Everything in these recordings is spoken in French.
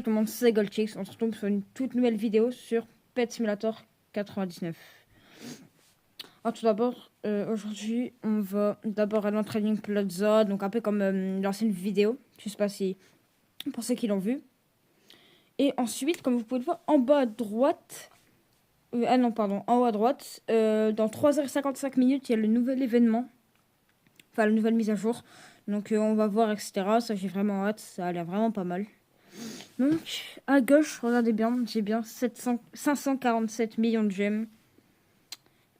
Tout le monde, c'est Goldchicks. On se retrouve sur une toute nouvelle vidéo sur Pet Simulator 99. Alors tout d'abord, aujourd'hui, on va d'abord aller en Trading Plaza, donc un peu comme l'ancienne vidéo. Je sais pas si pour ceux qui l'ont vu. Et ensuite, comme vous pouvez le voir, en bas à droite, en haut à droite, dans 3h55 minutes, il y a le nouvel événement, enfin la nouvelle mise à jour. Donc on va voir, etc. Ça, j'ai vraiment hâte, ça a l'air vraiment pas mal. Donc, à gauche, regardez bien, j'ai bien 547 millions de gemmes.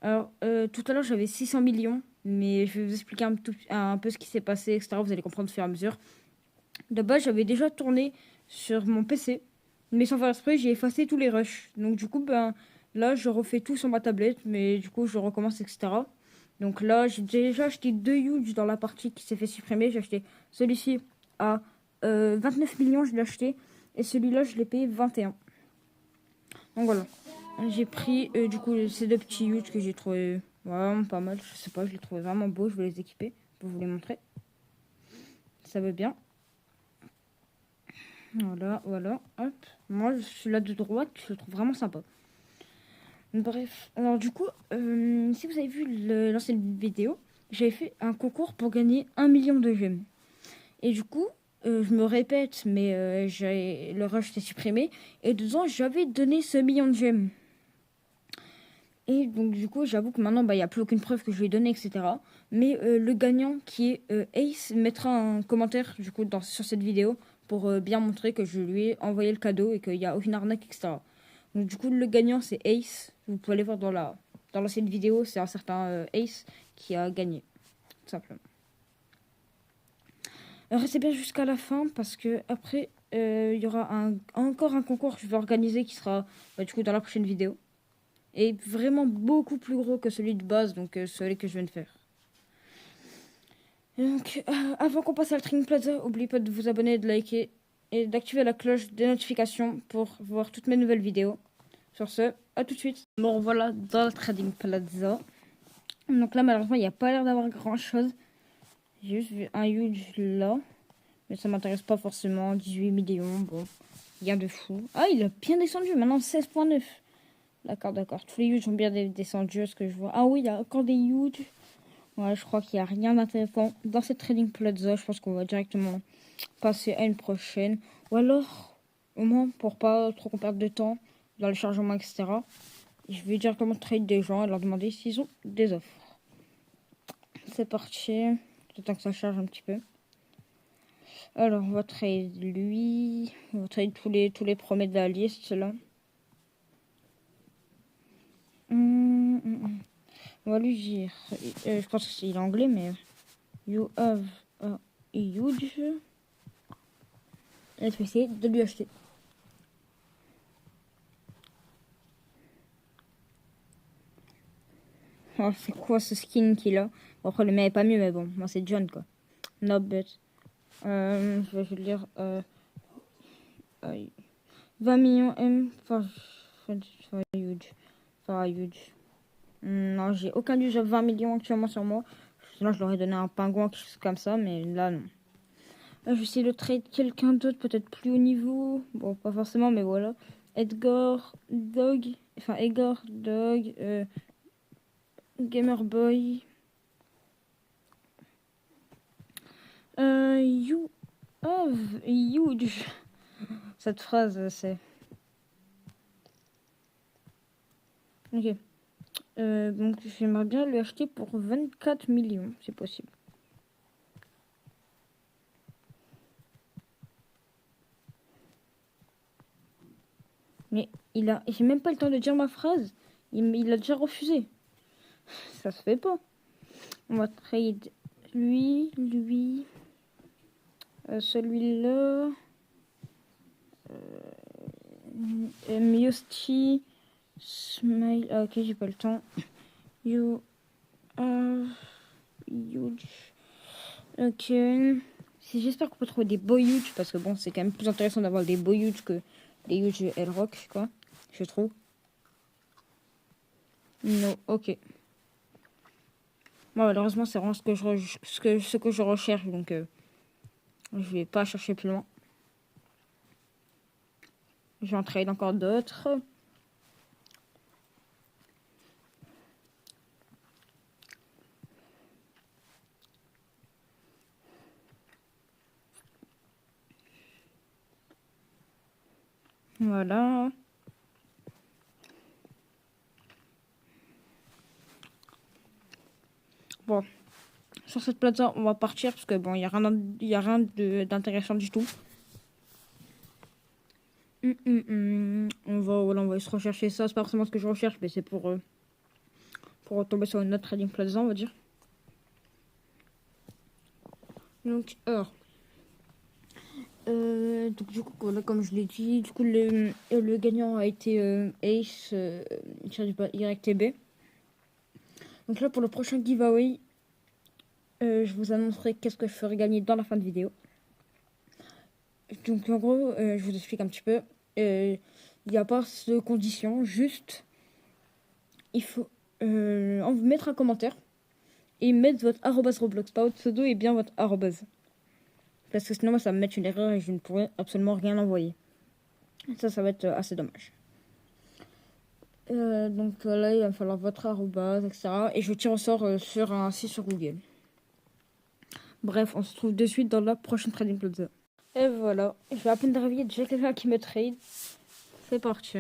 Alors, tout à l'heure, j'avais 600 millions, mais je vais vous expliquer un peu ce qui s'est passé, etc. Vous allez comprendre au fur et à mesure. De base, j'avais déjà tourné sur mon PC, mais sans faire exprès, j'ai effacé tous les rushs. Donc, du coup, là, je refais tout sur ma tablette, mais du coup, je recommence, etc. Donc là, j'ai déjà acheté 2 huge dans la partie qui s'est fait supprimer. J'ai acheté celui-ci à 29 millions, je l'ai acheté. Et celui-là, je l'ai payé 21. Donc voilà. J'ai pris du coup ces deux petits huge que j'ai trouvé vraiment pas mal. Je sais pas, je les trouve vraiment beaux. Je vais les équiper pour vous les montrer. Ça veut bien. Voilà, voilà. Hop. Moi, celui-là de droite, je le trouve vraiment sympa. Bref. Alors du coup, si vous avez vu l'ancienne vidéo, j'avais fait un concours pour gagner 1 million de gemmes. Et du coup, je me répète, mais le rush s'est supprimé. Et dedans, j'avais donné ce million de gemmes. Et donc, du coup, j'avoue que maintenant, il n'y a plus aucune preuve que je lui ai donné, etc. Mais le gagnant, qui est Ace, mettra un commentaire, du coup, sur cette vidéo pour bien montrer que je lui ai envoyé le cadeau et qu'il n'y a aucune arnaque, etc. Donc, du coup, le gagnant, c'est Ace. Vous pouvez aller voir dans l'ancienne vidéo, c'est un certain Ace qui a gagné, tout simplement. Restez bien jusqu'à la fin parce que après il y aura encore un concours que je vais organiser qui sera du coup dans la prochaine vidéo. Et vraiment beaucoup plus gros que celui de base, donc celui que je viens de faire. Et donc avant qu'on passe à la Trading Plaza, n'oubliez pas de vous abonner, de liker et d'activer la cloche des notifications pour voir toutes mes nouvelles vidéos. Sur ce, à tout de suite. Bon voilà, dans la Trading Plaza. Donc là malheureusement il n'y a pas l'air d'avoir grand chose. J'ai juste vu un huge là. Mais ça m'intéresse pas forcément. 18 millions, bon. Rien de fou. Ah, il a bien descendu. Maintenant, 16,9. D'accord, d'accord. Tous les huge ont bien descendu, ce que je vois. Ah oui, il y a encore des huge. Ouais, je crois qu'il n'y a rien d'intéressant dans cette Trading Plaza. Je pense qu'on va directement passer à une prochaine. Ou alors, au moins, pour pas trop qu'on perde de temps dans le chargement, etc. Je vais directement trade des gens et leur demander s'ils ont des offres. C'est parti. J'attends que ça charge un petit peu. Alors, on va trade lui. On va trade tous les premiers de la liste, là. On va lui dire... je pense que c'est anglais, mais... You have a huge... Et je vais essayer de lui acheter. Oh, c'est quoi ce skin qu'il a? Bon, après, le mien est pas mieux, mais bon. Moi, c'est John, quoi. Not bad. Je vais lui dire... 20 millions M for huge. For huge. Non, j'ai aucun huge à 20 millions actuellement sur moi. Sinon, je leur ai donné un pingouin, quelque chose comme ça, mais là, non. Là, je vais essayer de trade quelqu'un d'autre, peut-être plus haut niveau. Bon, pas forcément, mais voilà. Edgar Dog. Enfin, Edgar Dog. Gamer Boy. You have huge. Cette phrase, c'est... Ok. Donc, j'aimerais bien lui acheter pour 24 millions, c'est possible. Mais j'ai même pas le temps de dire ma phrase. Il a déjà refusé. Ça se fait pas. On va trade lui, celui-là, Miosti, Smile. Ah, ok, j'ai pas le temps. You are huge. Ok. J'espère qu'on peut trouver des beaux huge parce que bon, c'est quand même plus intéressant d'avoir des beaux huge que des huge L-Rock, quoi. Je trouve. Non, ok. Moi, malheureusement, c'est vraiment ce que je recherche, donc je vais pas chercher plus loin. Je vais en trade encore d'autres. Voilà. Bon, sur cette plateforme, on va partir parce que bon, il y a rien d'intéressant du tout. Voilà, on va se rechercher ça. C'est pas forcément ce que je recherche, mais c'est pour tomber sur une autre trading plaza, on va dire. Donc, donc du coup, voilà, comme je l'ai dit, du coup, le gagnant a été Ace YTB. Donc là, pour le prochain giveaway, je vous annoncerai qu'est-ce que je ferai gagner dans la fin de vidéo. Donc en gros, je vous explique un petit peu. Il n'y a pas de condition, juste il faut mettre un commentaire et mettre votre arrobase Roblox, pas votre pseudo et bien votre arrobase. Parce que sinon, moi, ça va me mettre une erreur et je ne pourrai absolument rien envoyer. Ça va être assez dommage. Donc là, il va me falloir votre arrobase, etc. Et je tire au sort sur un site sur Google. Bref, on se retrouve de suite dans la prochaine Trading Plaza. Et voilà, je vais à peine de réveiller déjà quelqu'un qui me trade. C'est parti.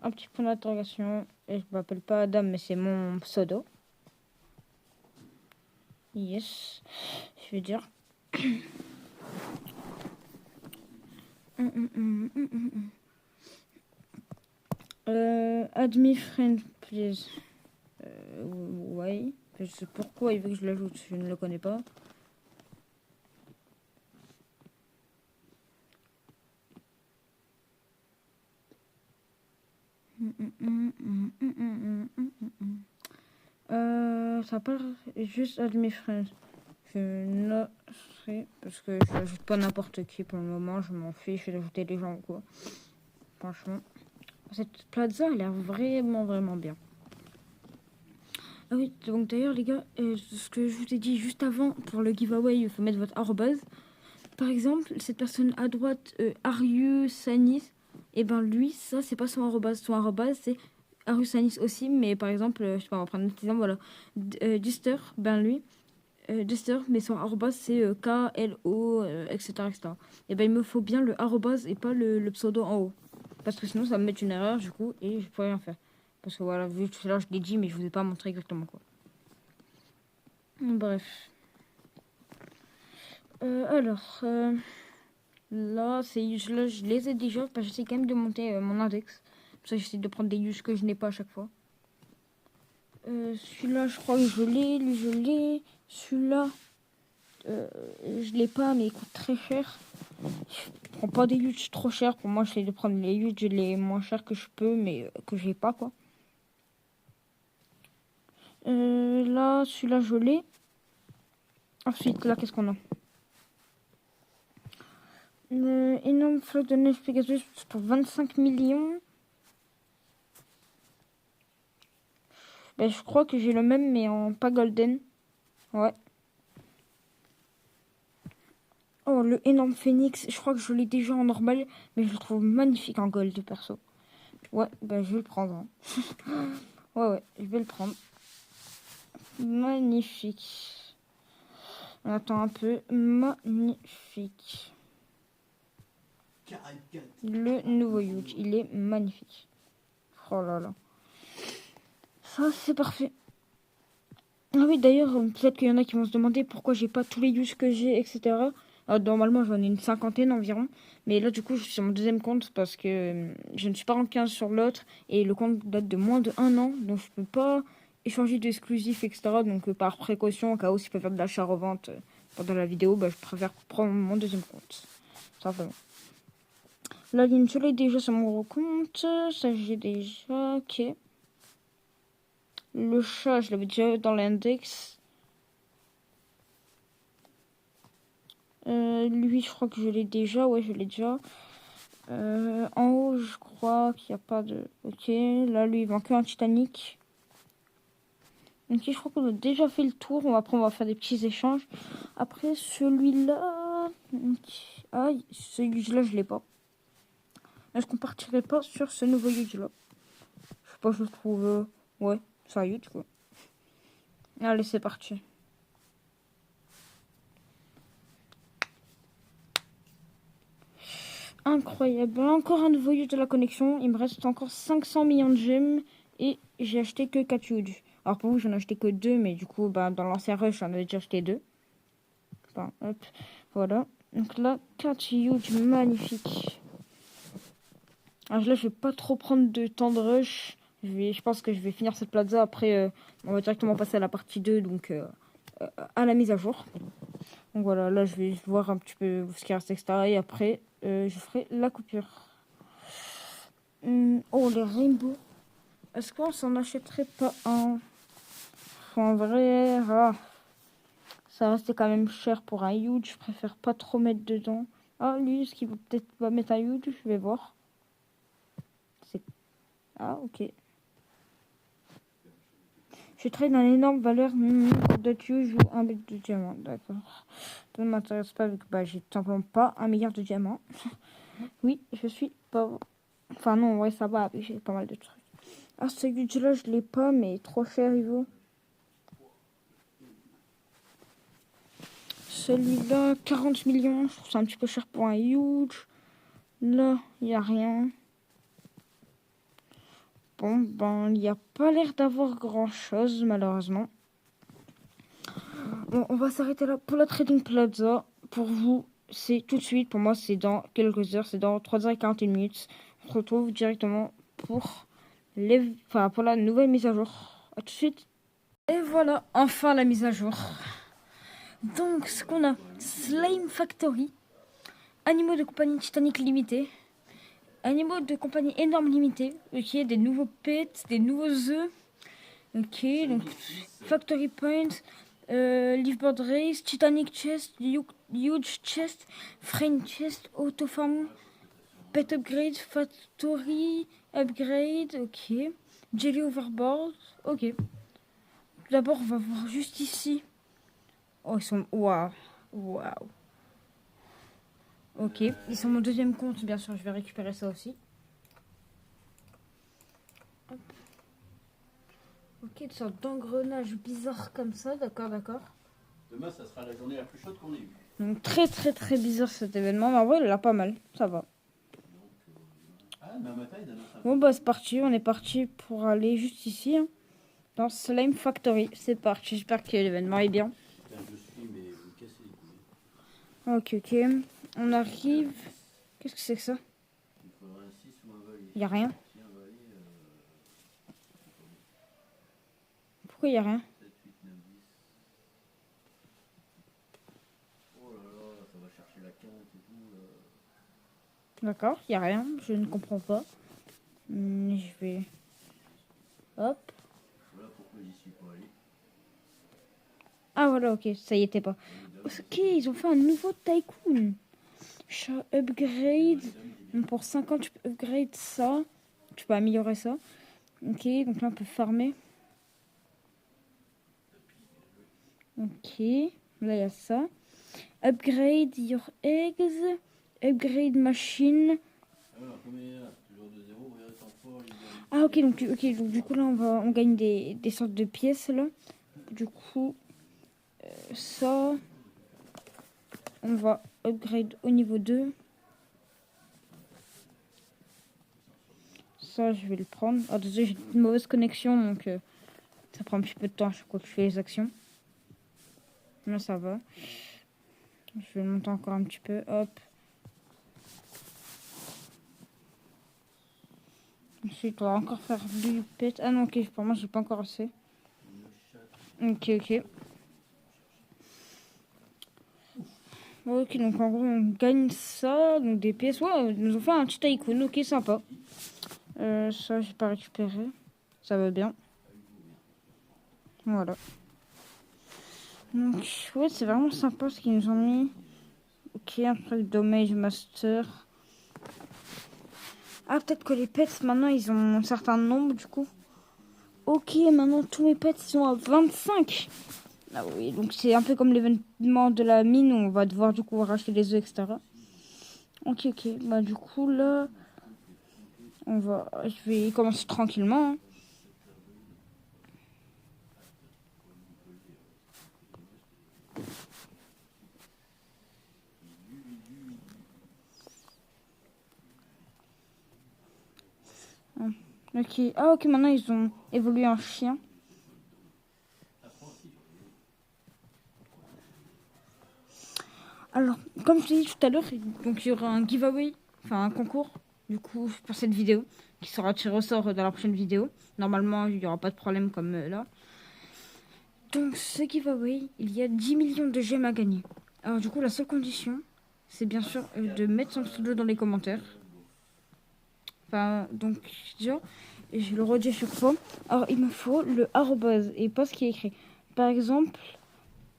Un petit point d'interrogation. Et je m'appelle pas Adam, mais c'est mon pseudo. Yes. Je vais dire. Add me friend, please. Ouais. Je sais pourquoi il veut que je l'ajoute. Je ne le connais pas. Ça part juste add me friend. Je noterai parce que je n'ajoute pas n'importe qui pour le moment. Je m'en fiche d'ajouter des gens ou quoi. Franchement. Cette plaza a l'air vraiment bien. Ah oui, donc d'ailleurs les gars, ce que je vous ai dit juste avant, pour le giveaway, il faut mettre votre arrobase. Par exemple, cette personne à droite, Arius Sanis, et ben lui, ça c'est pas son arrobase. Son arrobase c'est Arius Sanis aussi, mais par exemple, je sais pas, on va prendre un exemple, voilà. Duster, ben lui, Duster, mais son arrobase c'est KLO, etc., etc. Et ben il me faut bien le arrobase et pas le pseudo en haut. Parce que sinon ça va me met une erreur du coup et je peux rien faire. Parce que voilà, vu que là je l'ai dit, mais je vous ai pas montré exactement quoi. Bref. Alors, là, je les ai déjà, parce que j'essaie quand même de monter mon index. Pour ça, j'essaie de prendre des use que je n'ai pas à chaque fois. Celui-là, je crois que je l'ai. Lui, je l'ai. Celui-là, je l'ai pas, mais il coûte très cher. Je prends pas des use trop chers. Pour moi, j'essaie de prendre les use les moins chers que je peux, mais que j'ai pas, quoi. Là, celui-là, je l'ai. Ensuite, là, qu'est-ce qu'on a? Énorme flotte de neige Pegasus pour 25 millions. Ben, je crois que j'ai le même, mais en pas golden. Ouais. Oh, le énorme phénix. Je crois que je l'ai déjà en normal, mais je le trouve magnifique en gold, perso. Ouais, ben, je vais le prendre. Hein. Ouais, je vais le prendre. Magnifique. On attend un peu. Magnifique. Le nouveau huge, il est magnifique. Oh là là. Ça, c'est parfait. Ah oui, d'ailleurs, peut-être qu'il y en a qui vont se demander pourquoi j'ai pas tous les huge que j'ai, etc. Normalement, j'en ai une cinquantaine environ. Mais là, du coup, je suis sur mon deuxième compte parce que je ne suis pas en 15 sur l'autre. Et le compte date de moins de 1 an. Donc, je peux pas échanger d'exclusifs, etc. Donc, par précaution, au cas où si je peux faire de l'achat-revente pendant la vidéo, bah, je préfère prendre mon deuxième compte. Simplement. La ligne, je l'ai déjà sur mon gros compte. Ça, j'ai déjà. Ok. Le chat, je l'avais déjà dans l'index. Lui, je crois que je l'ai déjà. Ouais, je l'ai déjà. En haut, je crois qu'il n'y a pas de... Ok, là, lui, il manque un Titanic. Ok, je crois qu'on a déjà fait le tour. Après, on va faire des petits échanges. Après, celui-là... voilà. Donc, ah, ce huge-là, je l'ai pas. Est-ce qu'on partirait pas sur ce nouveau huge-là? Je sais pas, je le trouve... ouais, c'est un huge, quoi. Allez, c'est parti. Incroyable. Encore un nouveau huge de la connexion. Il me reste encore 500 millions de gemmes. Et j'ai acheté que 4 huge. Alors pour vous, j'en ai acheté que 2. Mais du coup, bah, dans l'ancien rush, j'en avais déjà acheté 2. Enfin, hop, voilà. Donc là, 4 huge magnifiques. Alors là, je vais pas trop prendre de temps de rush. Je pense que je vais finir cette plaza. Après, on va directement passer à la partie 2. Donc, à la mise à jour. Donc voilà, là, je vais voir un petit peu ce qui reste, etc. Et après, je ferai la coupure. Oh, les rainbows. Est-ce qu'on s'en achèterait pas un? En vrai, ça restait quand même cher pour un huge. Je préfère pas trop mettre dedans. Ah, lui, est-ce qu'il va peut-être pas mettre un huge? Je vais voir. Ah, ok. Je trade une énorme valeur de huge ou un bit de diamant. D'accord. Ça ne m'intéresse pas vu que bah, j'ai tout simplement pas 1 milliard de diamants. Oui, je suis pauvre. Enfin non, ouais, ça va, j'ai pas mal de trucs. Ah, ce huge-là, je l'ai pas, mais trop cher, il vaut. Celui-là, 40 millions. Je trouve ça un petit peu cher pour un huge. Là, il n'y a rien. Bon, ben, il n'y a pas l'air d'avoir grand-chose, malheureusement. Bon, on va s'arrêter là pour la Trading Plaza. Pour vous, c'est tout de suite. Pour moi, c'est dans quelques heures. C'est dans 3h41 minutes. On se retrouve directement pour la nouvelle mise à jour. A tout de suite. Et voilà, enfin la mise à jour. Donc, ce qu'on a, Slime Factory, animaux de compagnie Titanic Limité, animaux de compagnie énorme limitée, ok, des nouveaux pets, des nouveaux œufs, ok, donc Factory Point, Liveboard Race, Titanic Chest, Huge Chest, Frame Chest, Auto Farm, Pet Upgrade, Factory Upgrade, ok, Jelly Overboard, ok. D'abord, on va voir juste ici. Oh, ils sont... Waouh. Waouh. Ok. Ils sont mon deuxième compte, bien sûr. Je vais récupérer ça aussi. Hop. Ok, une sorte d'engrenage bizarre comme ça. D'accord, d'accord. Demain, ça sera la journée la plus chaude qu'on ait eue. Donc, très, très, très bizarre cet événement. Mais en vrai, il a pas mal. Ça va. Ah, demain matin, il annonce un Bon, bah, c'est parti. On est parti pour aller juste ici. Hein, dans Slime Factory. C'est parti. J'espère que l'événement est bien. putain, je suis, mais vous me cassez les couilles. Ok, ok. On arrive. Qu'est-ce que c'est que ça? Il faudra un 6 ou un valet. Il a rien. Si un valet, Pourquoi il y a rien? 7, 8, 9, 10. Oh là là, ça va chercher la quinte et tout. D'accord, il y a rien. Je ne comprends pas. Je vais... Hop. Voilà pourquoi j'y suis pas allé. Ah voilà, ok, ça y était pas. Ok, ils ont fait un nouveau tycoon. Upgrade. Donc pour 50, tu peux upgrade ça. Tu peux améliorer ça. Ok, donc là on peut farmer. Ok, là il y a ça. Upgrade your eggs. Upgrade machine. Alors, combien là? Toujours de 0, regardez ton fort. Ah ok, donc du coup là on gagne des sortes de pièces là. Du coup, ça... On va upgrade au niveau 2. Ça, je vais le prendre. Ah, désolé, j'ai une mauvaise connexion, donc ça prend un petit peu de temps à chaque fois que je fais les actions. Là, ça va. Je vais le monter encore un petit peu. Hop. Ensuite, on va encore faire du pet. Ah non, ok, pour moi, j'ai pas encore assez. Ok, ok. Ok, donc en gros, on gagne ça. Donc des pièces. Ouais, ils nous ont fait un petit tycoon. Ok, sympa. Ça, j'ai pas récupéré. Ça va bien. Voilà. Donc, ouais, c'est vraiment sympa ce qu'ils nous ont mis. Ok, un truc Damage Master. Ah, peut-être que les pets, maintenant, ils ont un certain nombre, du coup. Ok, maintenant, tous mes pets sont à 25. Ah oui, donc c'est un peu comme l'événement de la mine où on va devoir du coup racheter les œufs, etc. Ok, ok. Bah du coup là, je vais commencer tranquillement, hein. Ok. Ah ok, maintenant ils ont évolué en chien. Alors, comme je t'ai dit tout à l'heure, donc il y aura un giveaway, enfin un concours, du coup, pour cette vidéo, qui sera tiré au sort dans la prochaine vidéo. Normalement, il n'y aura pas de problème comme là. Donc, ce giveaway, il y a 10 millions de gemmes à gagner. Alors, du coup, la seule condition, c'est bien sûr de mettre son pseudo dans les commentaires. Enfin, donc, déjà, et je le redis à chaque fois. Alors, il me faut le arrobase et pas ce qui est écrit. Par exemple,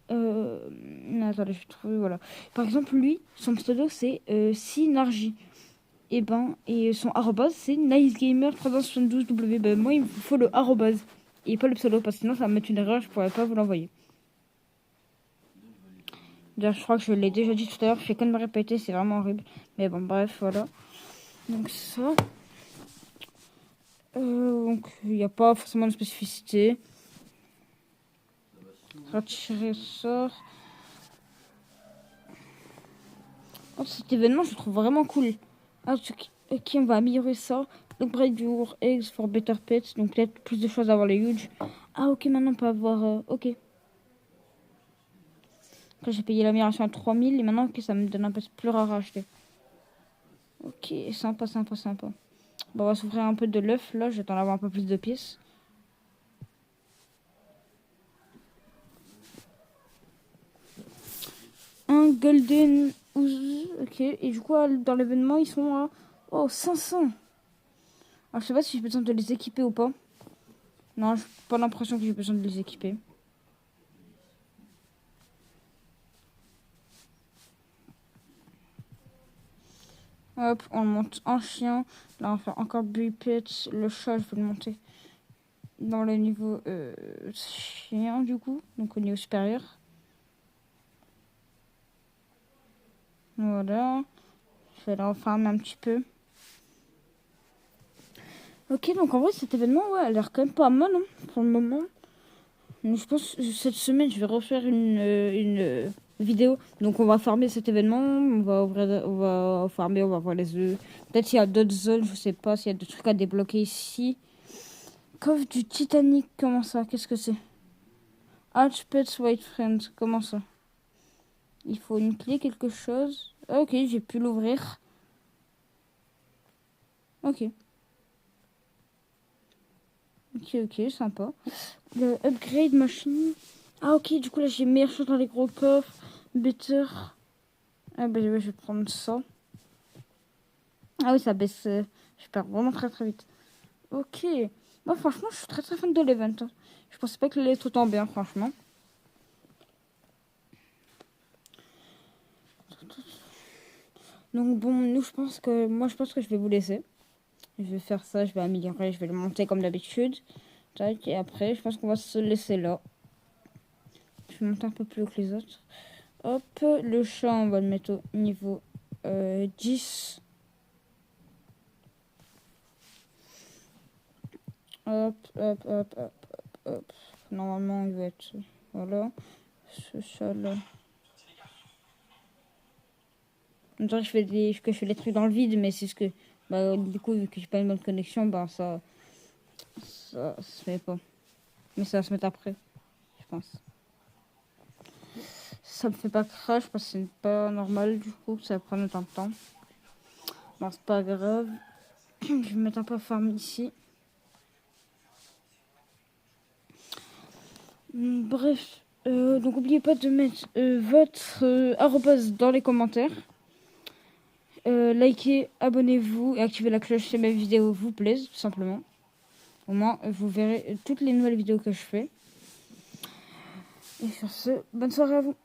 attendez, je vais trouver, voilà. Par exemple, lui, son pseudo, c'est Synargy. Et son arrobase, c'est nicegamer372w. Ben, moi, il me faut le arrobase et pas le pseudo, parce que sinon, ça va me mettre une erreur, je pourrais pas vous l'envoyer. D'ailleurs, je crois que je l'ai déjà dit tout à l'heure, je fais que de me répéter, c'est vraiment horrible. Mais bon, bref, voilà. Donc, ça. Donc, il n'y a pas forcément de spécificité. Retirer sort. Oh, cet événement, je le trouve vraiment cool. Ah, ok, on va améliorer ça. Upgrade your eggs for better pets. Donc, peut-être plus de choses à avoir les huge. Ah, ok, maintenant on peut avoir. Ok. Après, j'ai payé l'amélioration à 3000 et maintenant, ok, ça me donne un peu plus rare à acheter. Ok, sympa, sympa, sympa. Bon, on va s'ouvrir un peu de l'œuf là. J'attends d'avoir un peu plus de pièces. Un golden ooze. Ok, et du coup, dans l'événement, ils sont à. Oh, 500. Alors, je sais pas si j'ai besoin de les équiper ou pas. Non, j'ai pas l'impression que j'ai besoin de les équiper. Hop, on le monte en chien. Là, on va faire encore Buipet. Le chat, je vais le monter dans le niveau chien, du coup. Donc, au niveau supérieur. Voilà. Je vais la refarmer un petit peu. Ok, donc en vrai, cet événement, ouais, a l'air quand même pas mal, hein, pour le moment. Donc, je pense que cette semaine, je vais refaire une vidéo. Donc, on va farmer cet événement. On va farmer, on va voir les œufs. Peut-être qu'il y a d'autres zones, je sais pas s'il y a des trucs à débloquer ici. Coffre du Titanic, comment ça? Qu'est-ce que c'est? Arch Pets White Friend, comment ça? Il faut une clé, quelque chose. Ah, ok, j'ai pu l'ouvrir. Ok. Ok, sympa. Le upgrade machine. Ah, ok, du coup, là, j'ai meilleure chose dans les gros coffres. Better. Ah, bah, ouais, je vais prendre ça. Ah oui, ça baisse. Je perds vraiment très très vite. Ok. Moi, franchement, je suis très très fan de l'event, hein. Je pensais pas que allait être autant bien, franchement. Donc, bon, moi, je pense que je vais vous laisser. Je vais faire ça, je vais améliorer, je vais le monter comme d'habitude. Tac, et après, je pense qu'on va se laisser là. Je vais monter un peu plus haut que les autres. Hop, le chat, on va le mettre au niveau 10. Hop, hop, hop, hop, hop. Normalement, il va être... Voilà. Ce chat-là. On dirait que je fais des trucs dans le vide, mais c'est ce que... Bah, du coup, vu que j'ai pas une bonne connexion, bah, ça se fait pas. Mais ça va se mettre après, je pense. Ça me fait pas crash parce que c'est pas normal, du coup, ça va prendre autant de temps. Bon, c'est pas grave. Je vais mettre un peu farm ici. Bref, donc n'oubliez pas de mettre votre arrobase dans les commentaires. Likez, abonnez-vous et activez la cloche si mes vidéos vous plaisent, tout simplement. Au moins, vous verrez toutes les nouvelles vidéos que je fais. Et sur ce, bonne soirée à vous.